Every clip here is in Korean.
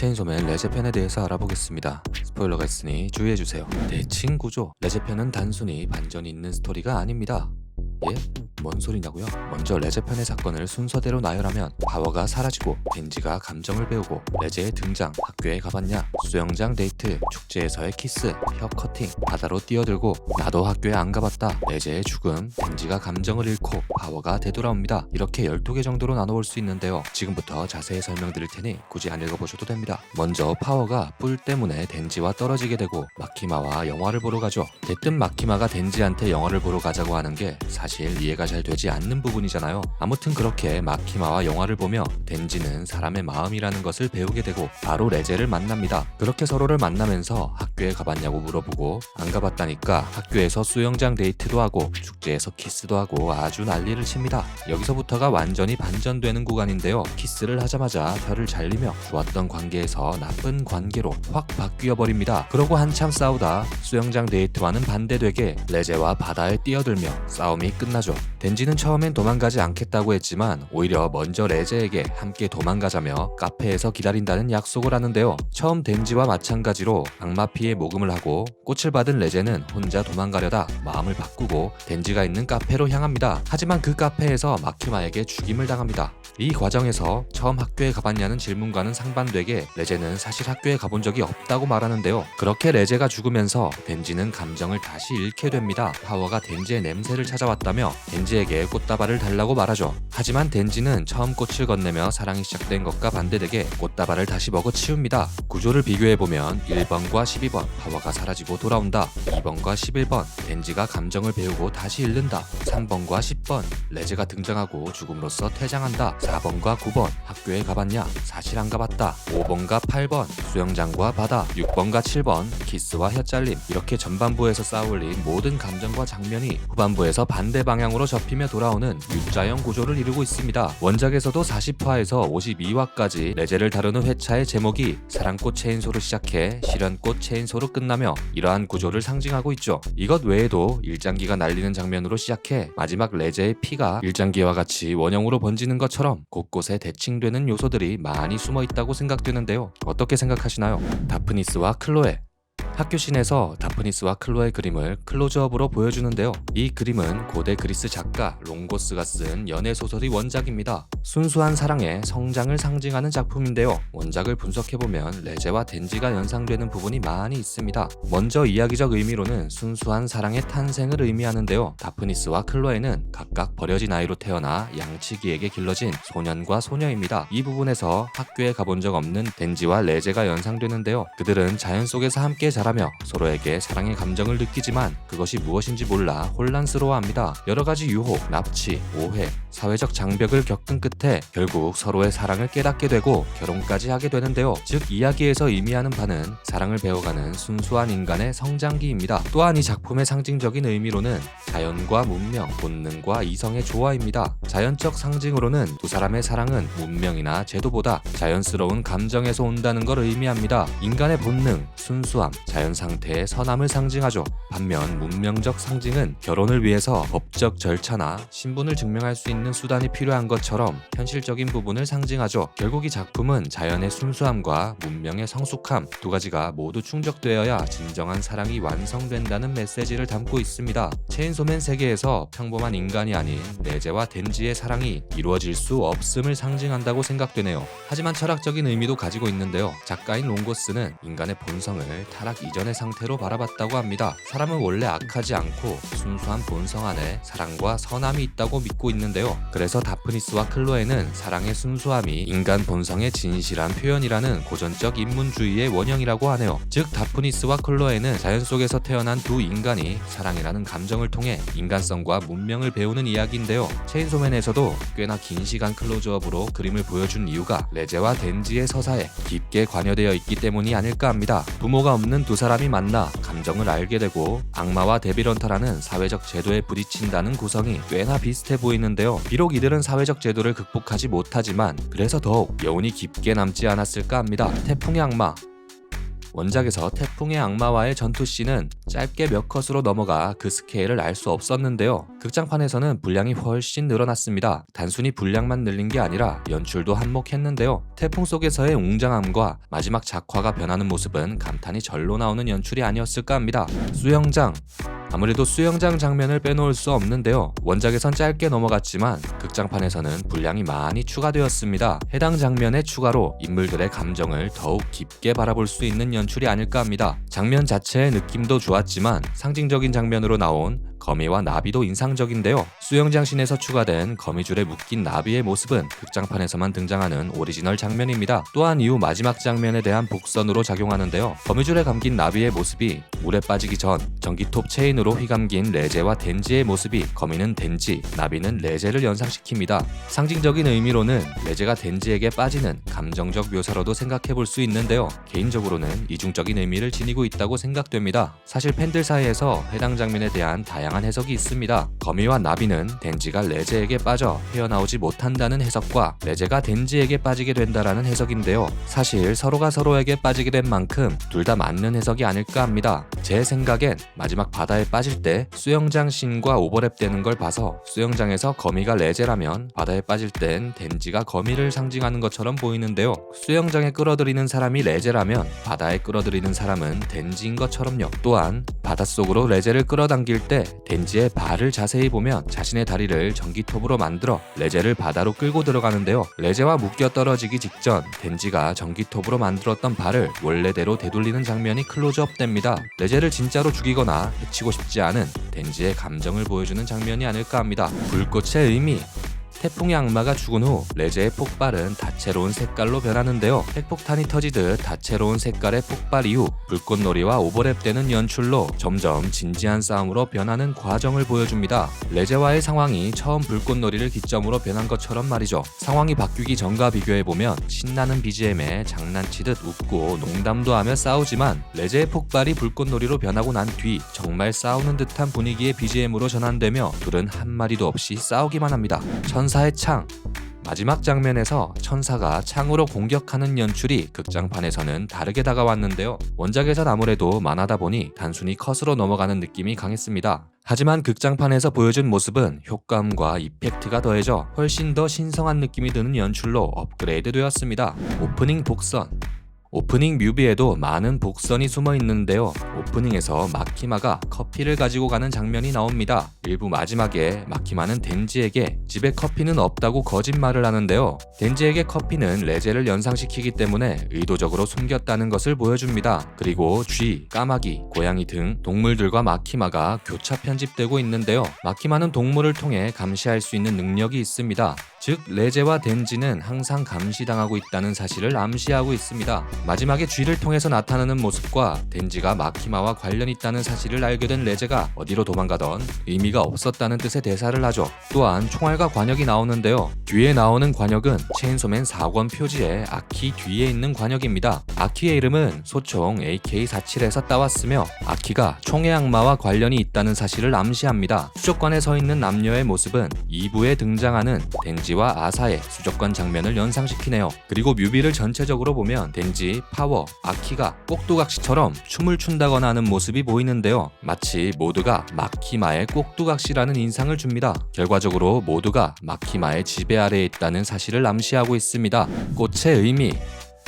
체인소맨 레제편에 대해서 알아보겠습니다. 스포일러가 있으니 주의해주세요. 대칭 구조. 레제편은 단순히 반전이 있는 스토리가 아닙니다. 예? 뭔 소리냐고요? 먼저 레제편의 사건을 순서대로 나열하면 파워가 사라지고 덴지가 감정을 배우고 레제의 등장, 학교에 가봤냐, 수영장 데이트, 축제에서의 키스, 혀 커팅, 바다로 뛰어들고 나도 학교에 안 가봤다, 레제의 죽음, 덴지가 감정을 잃고 파워가 되돌아옵니다. 이렇게 12개 정도로 나눠볼 수 있는데요. 지금부터 자세히 설명드릴 테니 굳이 안 읽어보셔도 됩니다. 먼저 파워가 뿔 때문에 덴지와 떨어지게 되고 마키마와 영화를 보러 가죠. 대뜸 마키마가 덴지한테 영화를 보러 가자고 하는 게 사실 이해가 잘 되지 않는 부분이잖아요. 아무튼 그렇게 마키마와 영화를 보며 덴지는 사람의 마음이라는 것을 배우게 되고 바로 레제를 만납니다. 그렇게 서로를 만나면서 학교에 가봤냐고 물어보고 안 가봤다니까 학교에서 수영장 데이트도 하고 축제에서 키스도 하고 아주 난리를 칩니다. 여기서부터가 완전히 반전되는 구간인데요. 키스를 하자마자 혀를 잘리며 좋았던 관계에서 나쁜 관계로 확 바뀌어 버립니다. 그러고 한참 싸우다 수영장 데이트와는 반대되게 레제와 바다에 뛰어들며 싸움이 끝나죠. 덴지는 처음엔 도망가지 않겠다고 했지만 오히려 먼저 레제에게 함께 도망가자며 카페에서 기다린다는 약속을 하는데요. 처음 덴지와 마찬가지로 악마 피에 모금을 하고 꽃을 받은 레제는 혼자 도망가려다 마음을 바꾸고 덴지가 있는 카페로 향합니다. 하지만 그 카페에서 마키마에게 죽임을 당합니다. 이 과정에서 처음 학교에 가봤냐는 질문과는 상반되게 레제는 사실 학교에 가본 적이 없다고 말하는데요. 그렇게 레제가 죽으면서 덴지는 감정을 다시 잃게 됩니다. 파워가 덴지의 냄새를 찾아왔다며 덴지에게 꽃다발을 달라고 말하죠. 하지만 덴지는 처음 꽃을 건네며 사랑이 시작된 것과 반대되게 꽃다발을 다시 먹어치웁니다. 구조를 비교해보면 1번과 12번 파워가 사라지고 돌아온다, 2번과 11번 덴지가 감정을 배우고 다시 잃는다, 3번과 10번 레제가 등장하고 죽음으로써 퇴장한다, 4번과 9번 학교에 가봤냐, 사실 안 가봤다, 5번과 8번 수영장과 바다, 6번과 7번 키스와 혀잘림. 이렇게 전반부에서 쌓아올린 모든 감정과 장면이 후반부에서 반대 방향으로 접히며 돌아오는 U자형 구조를 이루고 있습니다. 원작에서도 40화에서 52화까지 레제를 다루는 회차의 제목이 사랑꽃 체인소로 시작해 실현꽃 체인소로 끝나며 이러한 구조를 상징하고 있죠. 이것 외에도 일장기가 날리는 장면으로 시작해 마지막 레제의 피가 일장기와 같이 원형으로 번지는 것처럼 곳곳에 대칭되는 요소들이 많이 숨어 있다고 생각되는데요. 어떻게 생각하시나요? 다프니스와 클로에. 학교씬에서 다프니스와 클로의 그림을 클로즈업으로 보여주는데요. 이 그림은 고대 그리스 작가 롱고스가 쓴 연애소설이 원작입니다. 순수한 사랑의 성장을 상징하는 작품인데요. 원작을 분석해보면 레제와 덴지가 연상되는 부분이 많이 있습니다. 먼저 이야기적 의미로는 순수한 사랑의 탄생을 의미하는데요. 다프니스와 클로에는 각각 버려진 아이로 태어나 양치기에게 길러진 소년과 소녀입니다. 이 부분에서 학교에 가본 적 없는 덴지와 레제가 연상되는데요. 그들은 자연 속에서 함께 자라며 서로에게 사랑의 감정을 느끼지만 그것이 무엇인지 몰라 혼란스러워합니다. 여러가지 유혹, 납치, 오해, 사회적 장벽을 겪은 끝에 결국 서로의 사랑을 깨닫게 되고 결혼까지 하게 되는데요. 즉 이야기에서 의미하는 바는 사랑을 배워가는 순수한 인간의 성장기입니다. 또한 이 작품의 상징적인 의미로는 자연과 문명, 본능과 이성의 조화입니다. 자연적 상징으로는 두 사람의 사랑은 문명이나 제도보다 자연스러운 감정에서 온다는 걸 의미합니다. 인간의 본능, 순수함, 자연 상태의 선함을 상징하죠. 반면 문명적 상징은 결혼을 위해서 법적 절차나 신분을 증명할 수 있는 수단이 필요한 것처럼 현실적인 부분을 상징하죠. 결국 이 작품은 자연의 순수함과 문명의 성숙함 두 가지가 모두 충족되어야 진정한 사랑이 완성된다는 메시지를 담고 있습니다. 체인소맨 세계에서 평범한 인간이 아닌 레제와 덴지의 사랑이 이루어질 수 없음을 상징한다고 생각되네요. 하지만 철학적인 의미도 가지고 있는데요. 작가인 롱고스는 인간의 본성을 타락 이전의 상태로 바라봤다고 합니다. 사람은 원래 악하지 않고 순수한 본성 안에 사랑과 선함이 있다고 믿고 있는데요. 그래서 다프니스와 클로에는 사랑의 순수함이 인간 본성의 진실한 표현이라는 고전적 인문주의의 원형이라고 하네요. 즉 다프니스와 클로에는 자연 속에서 태어난 두 인간이 사랑이라는 감정을 통해 인간성과 문명을 배우는 이야기인데요. 체인소맨에서도 꽤나 긴 시간 클로즈업으로 그림을 보여준 이유가 레제와 덴지의 서사에 깊게 관여되어 있기 때문이 아닐까 합니다. 부모가 없는 두 사람이 만나 감정을 알게 되고 악마와 데빌런터라는 사회적 제도에 부딪힌다는 구성이 꽤나 비슷해 보이는데요. 비록 이들은 사회적 제도를 극복하지 못하지만 그래서 더욱 여운이 깊게 남지 않았을까 합니다. 태풍의 악마. 원작에서 태풍의 악마와의 전투씬은 짧게 몇 컷으로 넘어가 그 스케일을 알 수 없었는데요. 극장판에서는 분량이 훨씬 늘어났습니다. 단순히 분량만 늘린 게 아니라 연출도 한몫했는데요. 태풍 속에서의 웅장함과 마지막 작화가 변하는 모습은 감탄이 절로 나오는 연출이 아니었을까 합니다. 수영장, 아무래도 수영장 장면을 빼놓을 수 없는데요. 원작에선 짧게 넘어갔지만 극장판에서는 분량이 많이 추가되었습니다. 해당 장면의 추가로 인물들의 감정을 더욱 깊게 바라볼 수 있는 연출이 아닐까 합니다. 장면 자체의 느낌도 좋았지만 상징적인 장면으로 나온 거미와 나비도 인상적인데요. 수영장 씬에서 추가된 거미줄에 묶인 나비의 모습은 극장판에서만 등장하는 오리지널 장면입니다. 또한 이후 마지막 장면에 대한 복선으로 작용하는데요. 거미줄에 감긴 나비의 모습이 물에 빠지기 전 전기톱 체인으로 휘감긴 레제와 덴지의 모습이 거미는 덴지, 나비는 레제를 연상시킵니다. 상징적인 의미로는 레제가 덴지에게 빠지는 감정적 묘사로도 생각해볼 수 있는데요. 개인적으로는 이중적인 의미를 지니고 있다고 생각됩니다. 사실 팬들 사이에서 해당 장면에 대한 다양한 해석이 있습니다. 거미와 나비는 덴지가 레제에게 빠져 헤어나오지 못한다는 해석과 레제가 덴지에게 빠지게 된다라는 해석인데요. 사실 서로가 서로에게 빠지게 된 만큼 둘 다 맞는 해석이 아닐까 합니다. 제 생각엔 마지막 바다에 빠질 때 수영장 씬과 오버랩되는 걸 봐서 수영장에서 거미가 레제라면 바다에 빠질 땐 덴지가 거미를 상징하는 것처럼 보이는데요. 수영장에 끌어들이는 사람이 레제라면 바다에 끌어들이는 사람은 덴지인 것처럼요. 또한 바닷속으로 레제를 끌어당길 때 덴지의 발을 자세히 보면 자신의 다리를 전기톱으로 만들어 레제를 바다로 끌고 들어가는데요. 레제와 묶여 떨어지기 직전 덴지가 전기톱으로 만들었던 발을 원래대로 되돌리는 장면이 클로즈업 됩니다. 레제를 진짜로 죽이거나 해치고 싶지 않은 덴지의 감정을 보여주는 장면이 아닐까 합니다. 불꽃의 의미, 태풍의 악마가 죽은 후 레제의 폭발은 다채로운 색깔로 변하는데요. 핵폭탄이 터지듯 다채로운 색깔의 폭발 이후 불꽃놀이와 오버랩되는 연출로 점점 진지한 싸움으로 변하는 과정을 보여줍니다. 레제와의 상황이 처음 불꽃놀이를 기점으로 변한 것처럼 말이죠. 상황이 바뀌기 전과 비교해보면 신나는 BGM에 장난치듯 웃고 농담도 하며 싸우지만 레제의 폭발이 불꽃놀이로 변하고 난 뒤 정말 싸우는 듯한 분위기의 BGM으로 전환되며 둘은 한마디도 없이 싸우기만 합니다. 천사의 창, 마지막 장면에서 천사가 창으로 공격하는 연출이 극장판에서는 다르게 다가왔는데요. 원작에선 아무래도 만화다 보니 단순히 컷으로 넘어가는 느낌이 강했습니다. 하지만 극장판에서 보여준 모습은 효과음과 이펙트가 더해져 훨씬 더 신성한 느낌이 드는 연출로 업그레이드 되었습니다. 오프닝 복선, 오프닝 뮤비에도 많은 복선이 숨어 있는데요. 오프닝에서 마키마가 커피를 가지고 가는 장면이 나옵니다. 일부 마지막에 마키마는 덴지에게 집에 커피는 없다고 거짓말을 하는데요. 덴지에게 커피는 레제를 연상시키기 때문에 의도적으로 숨겼다는 것을 보여줍니다. 그리고 쥐, 까마귀, 고양이 등 동물들과 마키마가 교차 편집되고 있는데요. 마키마는 동물을 통해 감시할 수 있는 능력이 있습니다. 즉 레제와 덴지는 항상 감시당하고 있다는 사실을 암시하고 있습니다. 마지막에 쥐를 통해서 나타나는 모습과 덴지가 마키마와 관련이 있다는 사실을 알게 된 레제가 어디로 도망가던 의미가 없었다는 뜻의 대사를 하죠. 또한 총알과 관역이 나오는데요. 뒤에 나오는 관역은 체인소맨 4권 표지에 아키 뒤에 있는 관역입니다. 아키의 이름은 소총 AK-47에서 따왔으며 아키가 총의 악마와 관련이 있다는 사실을 암시합니다. 수족관에 서 있는 남녀의 모습은 2부에 등장하는 덴지와 아사의 수족관 장면을 연상시키네요. 그리고 뮤비를 전체적으로 보면 덴지, 파워, 아키가 꼭두각시처럼 춤을 춘다거나 하는 모습이 보이는데요. 마치 모두가 마키마의 꼭두각시라는 인상을 줍니다. 결과적으로 모두가 마키마의 지배 아래에 있다는 사실을 암시하고 있습니다. 꽃의 의미,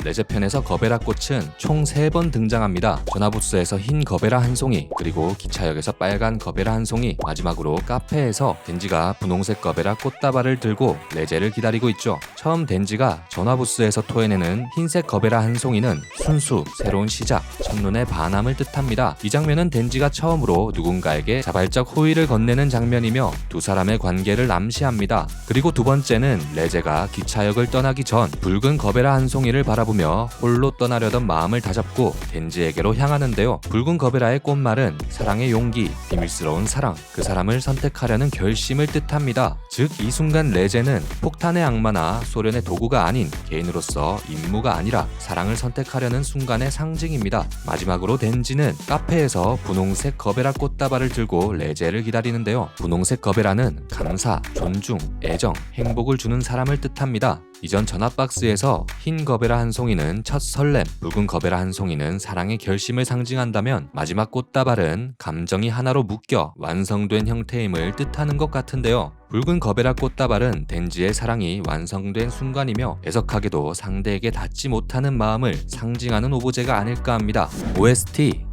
레제편에서 거베라 꽃은 총 3번 등장합니다. 전화부스에서 흰 거베라 한 송이, 그리고 기차역에서 빨간 거베라 한 송이, 마지막으로 카페에서 덴지가 분홍색 거베라 꽃다발을 들고 레제를 기다리고 있죠. 처음 덴지가 전화부스에서 토해내는 흰색 거베라 한 송이는 순수, 새로운 시작, 첫눈의 반함을 뜻합니다. 이 장면은 덴지가 처음으로 누군가에게 자발적 호의를 건네는 장면이며 두 사람의 관계를 암시합니다. 그리고 두 번째는 레제가 기차역을 떠나기 전 붉은 거베라 한 송이를 바라보며 홀로 떠나려던 마음을 다잡고 덴지에게로 향하는데요. 붉은 거베라의 꽃말은 사랑의 용기, 비밀스러운 사랑, 그 사람을 선택하려는 결심을 뜻합니다. 즉 이 순간 레제는 폭탄의 악마나 소련의 도구가 아닌 개인으로서 임무가 아니라 사랑을 선택하려는 순간의 상징입니다. 마지막으로 덴지는 카페에서 분홍색 거베라 꽃다발을 들고 레제를 기다리는데요. 분홍색 거베라는 감사, 존중, 애정, 행복을 주는 사람을 뜻합니다. 이전 전화박스에서 흰 거베라 한 송이는 첫 설렘, 붉은 거베라 한 송이는 사랑의 결심을 상징한다면 마지막 꽃다발은 감정이 하나로 묶여 완성된 형태임을 뜻하는 것 같은데요. 붉은 거베라 꽃다발은 덴지의 사랑이 완성된 순간이며 애석하게도 상대에게 닿지 못하는 마음을 상징하는 오브제가 아닐까 합니다. OST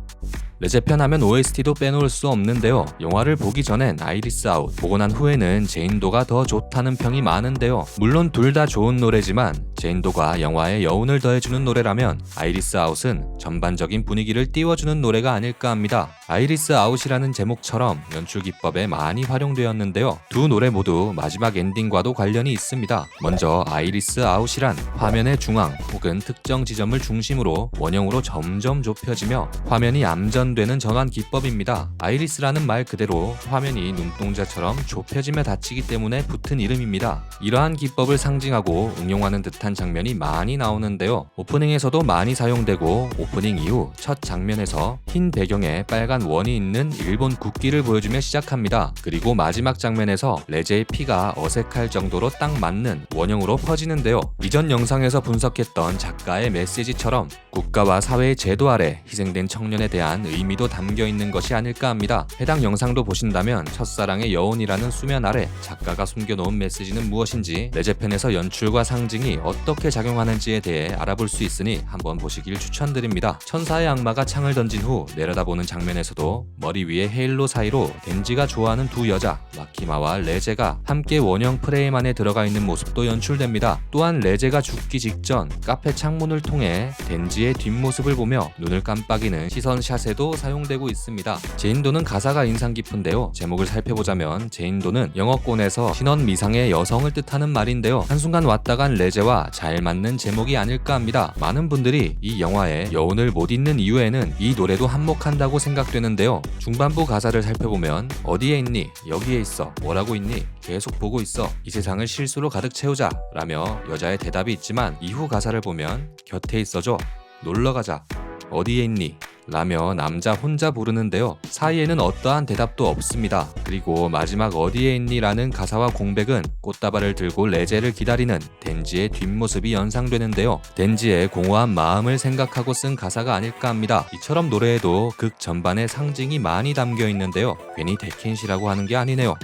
레제편 하면 OST도 빼놓을 수 없는데요. 영화를 보기 전엔 아이리스 아웃, 보고 난 후에는 제인도가 더 좋다는 평이 많은데요. 물론 둘 다 좋은 노래지만 제인도가 영화에 여운을 더해주는 노래라면 아이리스 아웃은 전반적인 분위기를 띄워주는 노래가 아닐까 합니다. 아이리스 아웃이라는 제목처럼 연출 기법에 많이 활용되었는데요. 두 노래 모두 마지막 엔딩과도 관련이 있습니다. 먼저 아이리스 아웃이란 화면의 중앙 혹은 특정 지점을 중심으로 원형으로 점점 좁혀지며 화면이 암전되는 전환 기법입니다. 아이리스라는 말 그대로 화면이 눈동자처럼 좁혀지며 닫히기 때문에 붙은 이름입니다. 이러한 기법을 상징하고 응용하는 듯한 장면이 많이 나오는데요. 오프닝에서도 많이 사용되고 오프닝 이후 첫 장면에서 흰 배경에 빨간 원이 있는 일본 국기를 보여주며 시작합니다. 그리고 마지막 장면에서 레제의 피가 어색할 정도로 딱 맞는 원형으로 퍼지는데요. 이전 영상에서 분석했던 작가의 메시지처럼 국가와 사회의 제도 아래 희생된 청년에 대한 의미도 담겨 있는 것이 아닐까 합니다. 해당 영상도 보신다면 첫사랑의 여운이라는 수면 아래 작가가 숨겨놓은 메시지는 무엇인지 레제편에서 연출과 상징이 어떻게 작용하는지에 대해 알아볼 수 있으니 한번 보시길 추천드립니다. 천사의 악마가 창을 던진 후 내려다보는 장면에서도 머리 위에 헤일로 사이로 덴지가 좋아하는 두 여자 마키마와 레제가 함께 원형 프레임 안에 들어가 있는 모습도 연출됩니다. 또한 레제가 죽기 직전 카페 창문을 통해 덴지의 뒷모습을 보며 눈을 깜빡이는 시선샷에도 사용되고 있습니다. 제인도는 가사가 인상 깊은데요. 제목을 살펴보자면 제인도는 영어권에서 신원 미상의 여성을 뜻하는 말인데요. 한순간 왔다 간 레제와 잘 맞는 제목이 아닐까 합니다. 많은 분들이 이 영화에 여운을 못 잇는 이유에는 이 노래도 한몫한다고 생각되는데요. 중반부 가사를 살펴보면 어디에 있니? 여기에 있어. 뭐라고 있니? 계속 보고 있어. 이 세상을 실수로 가득 채우자 라며 여자의 대답이 있지만 이후 가사를 보면 곁에 있어줘. 놀러가자. 어디에 있니? 라며 남자 혼자 부르는데요. 사이에는 어떠한 대답도 없습니다. 그리고 마지막 어디에 있니? 라는 가사와 공백은 꽃다발을 들고 레제를 기다리는 덴지의 뒷모습이 연상되는데요. 덴지의 공허한 마음을 생각하고 쓴 가사가 아닐까 합니다. 이처럼 노래에도 극 전반의 상징이 많이 담겨 있는데요. 괜히 데켄시라고 하는 게 아니네요.